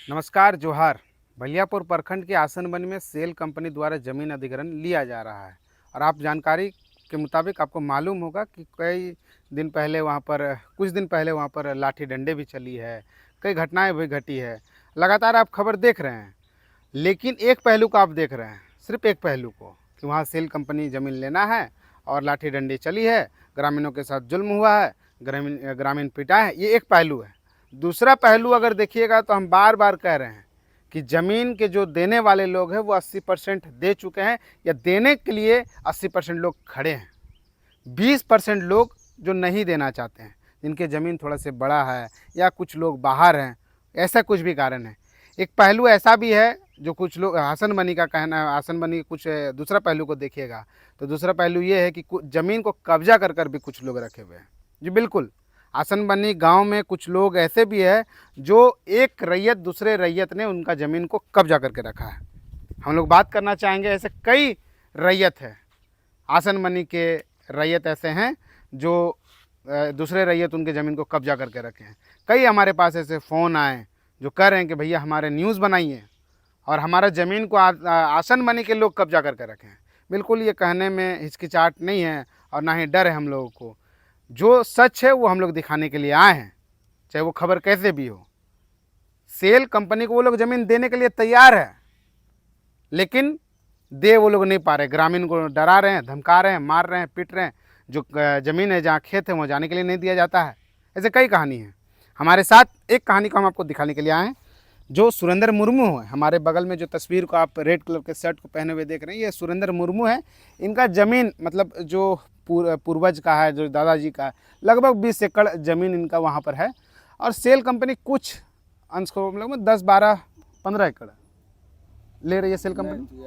नमस्कार जोहार। बलियापुर प्रखंड के आसनबनी में सेल कंपनी द्वारा जमीन अधिग्रहण लिया जा रहा है और आप जानकारी के मुताबिक आपको मालूम होगा कि कुछ दिन पहले वहाँ पर लाठी डंडे भी चली है, कई घटनाएं भी घटी है। लगातार आप खबर देख रहे हैं, लेकिन एक पहलू को आप देख रहे हैं, सिर्फ एक पहलू को, कि वहाँ सेल कंपनी ज़मीन लेना है और लाठी डंडी चली है, ग्रामीणों के साथ जुल्म हुआ है, ग्रामीण पिटा है। ये एक पहलू है। दूसरा पहलू अगर देखिएगा तो हम बार बार कह रहे हैं कि ज़मीन के जो देने वाले लोग हैं वो 80% दे चुके हैं या देने के लिए 80% लोग खड़े हैं। 20% लोग जो नहीं देना चाहते हैं, जिनके ज़मीन थोड़ा से बड़ा है या कुछ लोग बाहर हैं, ऐसा कुछ भी कारण है। एक पहलू ऐसा भी है जो कुछ लोग आसनबनी का कहना है, आसनबनी कुछ दूसरा पहलू को देखिएगा तो दूसरा पहलू ये है कि ज़मीन को कब्जा कर कर भी कुछ लोग रखे हुए हैं। जी बिल्कुल, आसनबनी गांव में कुछ लोग ऐसे भी है जो एक रैयत दूसरे रैयत ने उनका ज़मीन को कब्जा करके रखा है। हम लोग बात करना चाहेंगे, ऐसे कई रैयत है आसनबनी के, रैयत ऐसे हैं जो दूसरे रैयत उनके ज़मीन को कब्जा करके रखे हैं। कई हमारे पास ऐसे फ़ोन आए जो कह रहे हैं कि भैया हमारे न्यूज़ बनाइए और हमारा ज़मीन को आसनबनी के लोग कब्जा करके रखे हैं। बिल्कुल ये कहने में हिचकिचाहट नहीं है और ना ही डर है हम लोगों को। जो सच है वो हम लोग दिखाने के लिए आए हैं, चाहे वो खबर कैसे भी हो। सेल कंपनी को वो लोग ज़मीन देने के लिए तैयार है, लेकिन दे वो लोग नहीं पा रहे। ग्रामीण को डरा रहे हैं, धमका रहे हैं, मार रहे हैं, पीट रहे हैं। जो ज़मीन है, जहाँ खेत है, वहाँ जाने के लिए नहीं दिया जाता है। ऐसे कई कहानी है। हमारे साथ एक कहानी को हम आपको दिखाने के लिए आए हैं। जो सुरेंद्र मुर्मू है, हमारे बगल में जो तस्वीर को आप रेड कलर के शर्ट को पहने हुए देख रहे हैं, ये सुरेंद्र मुर्मू है। इनका ज़मीन मतलब जो पूर्वज का है, जो दादाजी का है, लगभग 20 एकड़ ज़मीन इनका वहाँ पर है। और सेल कंपनी कुछ अंश को लगभग 10, 12, 15 एकड़ ले रही है सेल कंपनी।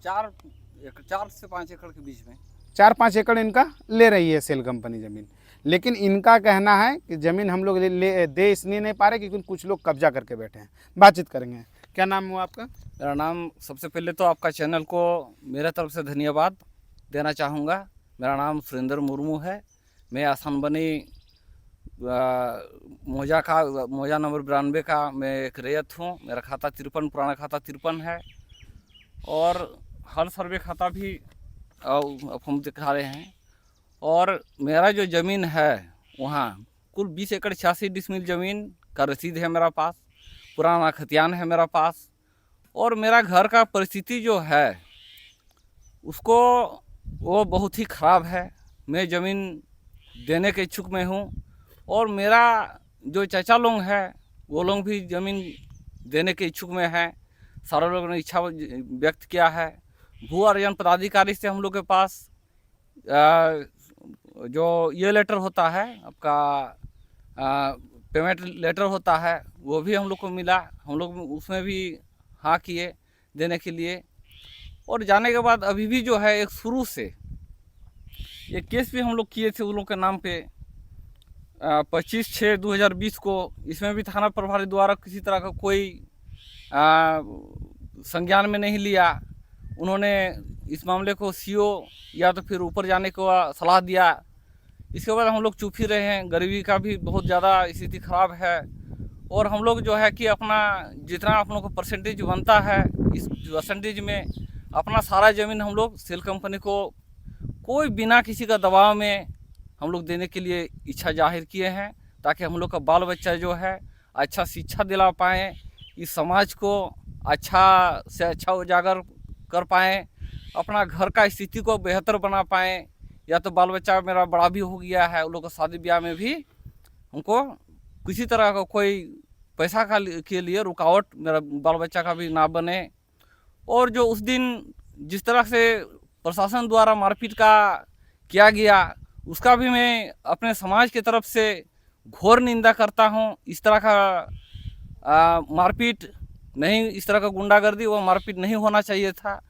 4 से 5 एकड़ के बीच में 4-5 एकड़ इनका ले रही है सेल कंपनी ज़मीन। लेकिन इनका कहना है कि ज़मीन हम लोग दे इसलिए नहीं पा रहे क्योंकि कुछ लोग कब्जा करके बैठे हैं। बातचीत करेंगे। क्या नाम हुआ आपका? मेरा नाम, सबसे पहले तो आपका चैनल को मेरे तरफ से धन्यवाद देना चाहूँगा। मेरा नाम सुरेंद्र मुर्मू है। मैं आसनबनी मोजा नंबर 92 का मैं एक रैयत हूँ। मेरा खाता 53, पुराना खाता 53 है और हर सर्वे खाता भी अब हम दिखा रहे हैं। और मेरा जो ज़मीन है वहाँ कुल 20 एकड़ 86 डिसमिल ज़मीन का रसीद है मेरा पास, पुराना खतियान है मेरा पास। और मेरा घर का परिस्थिति जो है उसको वो बहुत ही ख़राब है। मैं ज़मीन देने के इच्छुक में हूँ और मेरा जो चाचा लोग हैं वो लोग भी ज़मीन देने के इच्छुक में हैं। सारे लोगों ने इच्छा व्यक्त किया है। भू अर्जन पदाधिकारी से हम लोग के पास जो ये लेटर होता है आपका, पेमेंट लेटर होता है, वो भी हम लोग को मिला। हम लोग उसमें भी हाँ किए देने के लिए। और जाने के बाद अभी भी जो है एक शुरू से ये केस भी हम लोग किए थे उन लोग के नाम पे 25/6/2020 को। इसमें भी थाना प्रभारी द्वारा किसी तरह का कोई संज्ञान में नहीं लिया। उन्होंने इस मामले को सीओ या तो फिर ऊपर जाने को सलाह दिया। इसके बाद हम लोग चुप ही रहे हैं। गरीबी का भी बहुत ज़्यादा स्थिति ख़राब है और हम लोग जो है कि अपना जितना आप लोगों को परसेंटेज बनता है, इस परसेंटेज में अपना सारा ज़मीन हम लोग सेल कंपनी को कोई बिना किसी का दबाव में हम लोग देने के लिए इच्छा जाहिर किए हैं, ताकि हम लोग का बाल बच्चा जो है अच्छा शिक्षा दिला पाएँ, इस समाज को अच्छा से अच्छा उजागर कर पाएँ, अपना घर का स्थिति को बेहतर बना पाएँ। या तो बाल बच्चा मेरा बड़ा भी हो गया है, उन लोग को शादी ब्याह में भी हमको किसी तरह का कोई पैसा के लिए रुकावट मेरा बाल बच्चा का भी ना बने। और जो उस दिन जिस तरह से प्रशासन द्वारा मारपीट का किया गया, उसका भी मैं अपने समाज की तरफ से घोर निंदा करता हूं। इस तरह का मारपीट नहीं, इस तरह का गुंडागर्दी वो मारपीट नहीं होना चाहिए था।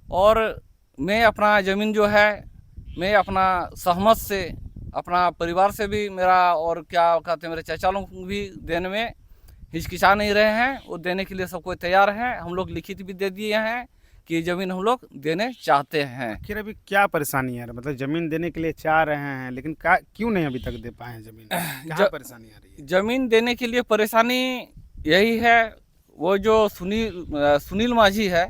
और मैं अपना ज़मीन जो है मैं अपना सहमत से, अपना परिवार से भी, मेरा और क्या कहते हैं मेरे चाचा लोग भी देने में हिचकिचा नहीं रहे हैं। वो देने के लिए सब कोई तैयार है। हम लोग लिखित भी दे दिए हैं कि ज़मीन हम लोग देने चाहते हैं। आखिर अभी क्या परेशानी है? मतलब ज़मीन देने के लिए चाह रहे हैं, लेकिन क्यों नहीं अभी तक दे पाए हैं ज़मीन? क्या परेशानी आ रही है? ज़मीन देने के लिए परेशानी यही है। वो जो सुनील माझी है,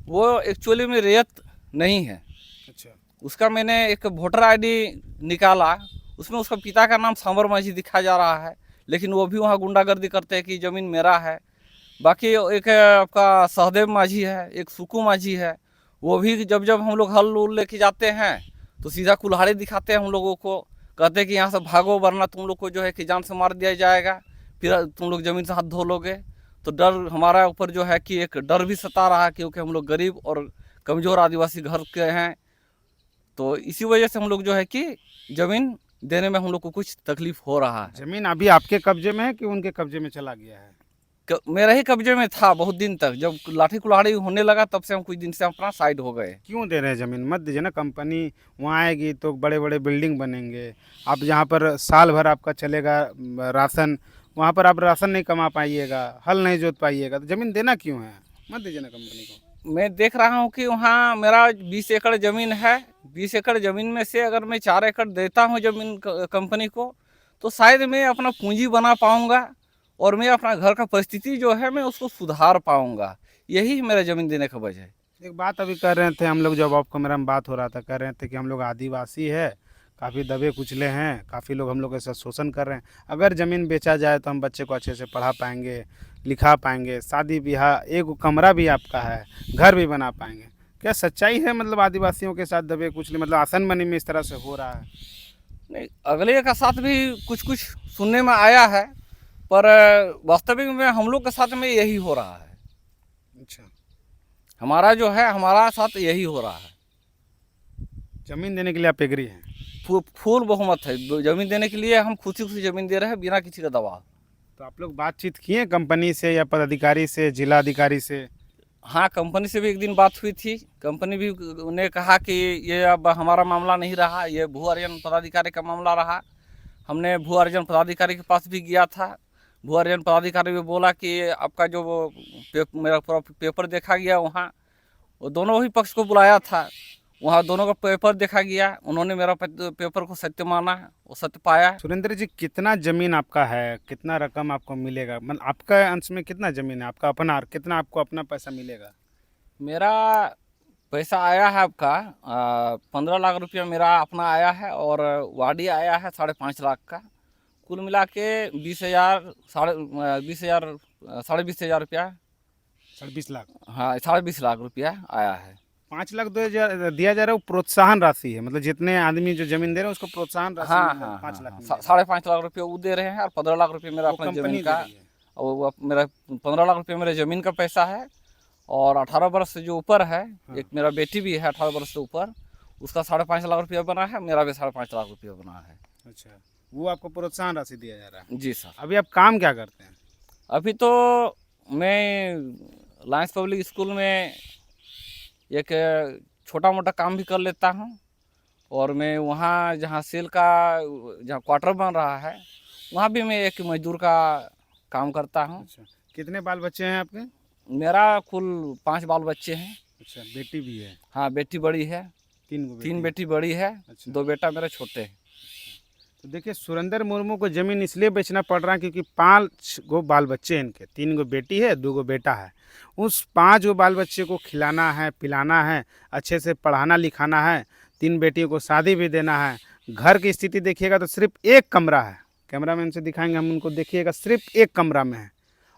वो एक्चुअली में रैयत नहीं है। अच्छा। उसका मैंने एक वोटर आईडी निकाला, उसमें उसका पिता का नाम सांवर माझी दिखा जा रहा है, लेकिन वो भी वहाँ गुंडागर्दी करते हैं कि ज़मीन मेरा है। बाकी एक आपका सहदेव माझी है, एक सुकू माझी है, वो भी जब जब हम लोग हल उल लेके जाते हैं तो सीधा कुल्हाड़ी दिखाते हैं हम लोगों को, कहते हैं कि यहाँ से भागो वरना तुम लोग को जो है कि जान से मार दिया जाएगा, फिर तुम लोग ज़मीन से हाथ धो लोगे। तो डर हमारा ऊपर जो है कि एक डर भी सता रहा है, क्योंकि हम लोग गरीब और कमज़ोर आदिवासी घर के हैं। तो इसी वजह से हम लोग जो है कि ज़मीन देने में हम लोग को कुछ तकलीफ हो रहा है। जमीन अभी आपके कब्जे में है कि उनके कब्जे में चला गया है? मेरा ही कब्जे में था बहुत दिन तक, जब लाठी कुल्हाड़ी होने लगा तब से हम कुछ दिन से अपना साइड हो गए। क्यों दे रहे हैं ज़मीन? मत दीजिए ना, कंपनी वहाँ आएगी तो बड़े बड़े बिल्डिंग बनेंगे। आप जहाँ पर साल भर आपका चलेगा राशन, वहाँ पर आप राशन नहीं कमा पाइएगा, हल नहीं जोत पाइएगा, तो ज़मीन देना क्यों है? मत दीजिए ना कंपनी को। मैं देख रहा हूँ कि वहाँ मेरा 20 एकड़ ज़मीन है। 20 एकड़ ज़मीन में से अगर मैं 4 एकड़ देता हूँ ज़मीन कंपनी को, तो शायद मैं अपना पूंजी बना पाऊँगा और मैं अपना घर का परिस्थिति जो है मैं उसको सुधार पाऊँगा। यही मेरा ज़मीन देने का वजह है। एक बात अभी कर रहे थे हम लोग, जब ऑफ कैमरा में बात हो रहा था, कर रहे थे कि हम लोग आदिवासी है, काफ़ी दबे कुचले हैं, काफ़ी लोग हम लोग के साथ शोषण कर रहे हैं। अगर ज़मीन बेचा जाए तो हम बच्चे को अच्छे से पढ़ा पाएंगे, लिखा पाएंगे, शादी ब्याह, एक कमरा भी आपका है, घर भी बना पाएंगे। क्या सच्चाई है? मतलब आदिवासियों के साथ दबे कुचले, मतलब आसन बनी में इस तरह से हो रहा है? नहीं, अगले का साथ भी कुछ कुछ सुनने में आया है, पर वास्तविक में हम लोग के साथ में यही हो रहा है। अच्छा। हमारा जो है हमारा साथ यही हो रहा है। ज़मीन देने के लिए आप एग्री हैं? फूल बहुमत है, ज़मीन देने के लिए हम खुशी खुशी ज़मीन दे रहे हैं बिना किसी का दबाव। तो आप लोग बातचीत किए कंपनी से या पदाधिकारी से, जिला अधिकारी से? हाँ, कंपनी से भी एक दिन बात हुई थी। कंपनी भी ने कहा कि ये अब हमारा मामला नहीं रहा, ये भू अर्जन पदाधिकारी का मामला रहा। हमने भू अर्जन पदाधिकारी के पास भी गया था। भू अर्जन पदाधिकारी भी बोला कि आपका जो मेरा पूरा पेपर देखा गया वहाँ, वो दोनों ही पक्ष को बुलाया था, वहाँ दोनों का पेपर देखा गया। उन्होंने मेरा पेपर को सत्य माना, वो सत्य पाया। सुरेंद्र जी, कितना ज़मीन आपका है, कितना रकम आपको मिलेगा? मतलब आपका अंश में कितना ज़मीन है आपका अपना, और कितना आपको अपना पैसा मिलेगा? मेरा पैसा आया है आपका 15 लाख रुपया मेरा अपना आया है, और वाडी आया है 5.5 लाख का। कुल मिला के 20,000 साढ़े 20,000 रुपया। 20 लाख? हाँ, 20.5 लाख रुपया आया है। 5 लाख दिया जा रहा है, वो प्रोत्साहन राशि है, मतलब जितने आदमी जो जमीन दे रहे हैं उसको प्रोत्साहन राशि हाँ मतलब हाँ 5 लाख हाँ, मिलेगा। 5.5 लाख रुपये वो दे रहे हैं, और 15 लाख रुपये मेरा वो अपना कंपनी ज़मीन दे का। रही है। और वो मेरा 15 लाख रुपये मेरे ज़मीन का पैसा है, और 18 वर्ष से जो ऊपर है, एक मेरा बेटी भी है 18 वर्ष से ऊपर, उसका 5.5 लाख रुपया बना है, मेरा भी 5.5 लाख रुपया बना है। अच्छा, वो आपको प्रोत्साहन राशि दिया जा रहा है? जी सर। अभी आप काम क्या करते हैं? अभी तो मैं लायंस पब्लिक स्कूल में एक छोटा मोटा काम भी कर लेता हूँ, और मैं वहाँ जहाँ सेल का जहाँ क्वार्टर बन रहा है, वहाँ भी मैं एक मजदूर का काम करता हूँ। अच्छा, कितने बाल बच्चे हैं आपके? मेरा कुल 5 बाल बच्चे हैं। अच्छा, बेटी भी है? हाँ, बेटी बड़ी है, 3 बेटी बड़ी है। अच्छा। 2 बेटा मेरे छोटे हैं। तो देखिए, सुरेंद्र मुर्मू को ज़मीन इसलिए बेचना पड़ रहा है क्योंकि 5 गो बाल बच्चे हैं इनके, 3 गो बेटी है, 2 गो बेटा है। उस 5 गो बाल बच्चे को खिलाना है, पिलाना है, अच्छे से पढ़ाना लिखाना है, 3 बेटियों को शादी भी देना है। घर की स्थिति देखिएगा तो सिर्फ एक कमरा है, कैमरामैन से दिखाएंगे हम उनको, देखिएगा सिर्फ एक कमरा में है,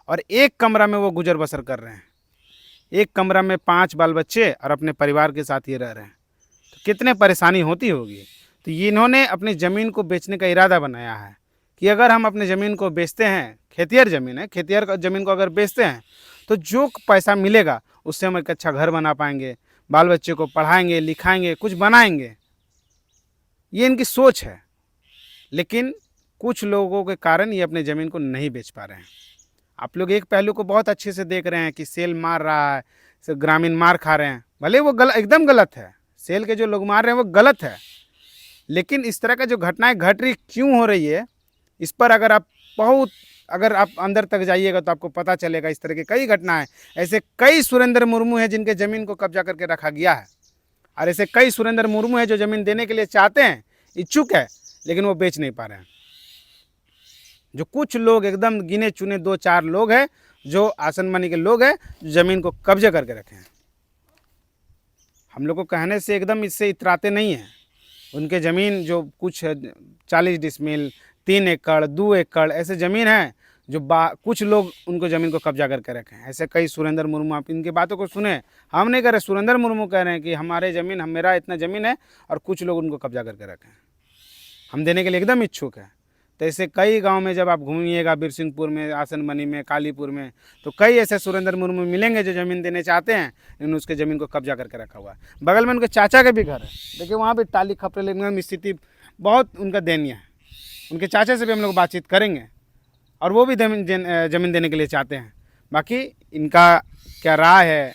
और एक कमरा में वो गुजर बसर कर रहे हैं। एक कमरा में 5 बाल बच्चे और अपने परिवार के साथ ये रह रहे हैं, तो कितने परेशानी होती होगी। तो ये इन्होंने अपनी ज़मीन को बेचने का इरादा बनाया है कि अगर हम अपनी ज़मीन को बेचते हैं, खेतिहर ज़मीन है, खेतिहर ज़मीन को अगर बेचते हैं तो जो पैसा मिलेगा उससे हम एक अच्छा घर बना पाएंगे, बाल बच्चे को पढ़ाएंगे लिखाएंगे, कुछ बनाएंगे। ये इनकी सोच है, लेकिन कुछ लोगों के कारण ये अपनी ज़मीन को नहीं बेच पा रहे हैं। आप लोग एक पहलू को बहुत अच्छे से देख रहे हैं कि सेल मार रहा है, ग्रामीण मार खा रहे हैं, भले वो एकदम गलत है, सेल के जो लोग मार रहे हैं वो गलत है, लेकिन इस तरह का जो घटनाएं घट रही क्यों हो रही है, इस पर अगर आप अंदर तक जाइएगा तो आपको पता चलेगा। इस तरह की कई घटनाएं, ऐसे कई सुरेंद्र मुर्मू हैं जिनके ज़मीन को कब्जा करके रखा गया है, और ऐसे कई सुरेंद्र मुर्मू हैं जो ज़मीन देने के लिए चाहते हैं, इच्छुक है, लेकिन वो बेच नहीं पा रहे हैं। जो कुछ लोग एकदम गिने चुने 2-4 लोग हैं जो आसन बनी के लोग हैं, ज़मीन को कब्जे करके रखे हैं। हम लोग को कहने से एकदम इससे इतराते नहीं हैं। उनके ज़मीन जो कुछ 40 डिसमिल, 3 एकड़, 2 एकड़ ऐसे ज़मीन है जो कुछ लोग उनको ज़मीन को कब्जा करके रखे हैं। ऐसे कई सुरेंद्र मुर्मू, आप इनकी बातों को सुने, हम नहीं कह रहे, सुरेंद्र मुर्मू कह रहे हैं कि हमारे ज़मीन, मेरा इतना ज़मीन है और कुछ लोग उनको कब्जा करके रखे हैं। हम देने के लिए एकदम इच्छुक हैं। तो ऐसे कई गांव में जब आप घूमिएगा, बिरसिंहपुर में, आसनबनी में, कालीपुर में, तो कई ऐसे सुरेंद्र मुर्मू मिलेंगे जो ज़मीन देने चाहते हैं, लेकिन उसके ज़मीन को कब्जा करके रखा हुआ है। बगल में उनके चाचा के भी घर है, देखिए वहाँ भी टाली खपरे, लेकिन स्थिति बहुत उनका दयनीय है। उनके चाचा से भी हम लोग बातचीत करेंगे और वो भी ज़मीन देने के लिए चाहते हैं। बाकी इनका क्या राय है,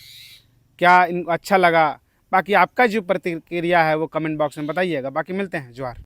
क्या इनको अच्छा लगा, बाकी आपका जो प्रतिक्रिया है वो कमेंट बॉक्स में बताइएगा। बाकी मिलते हैं, जोहार।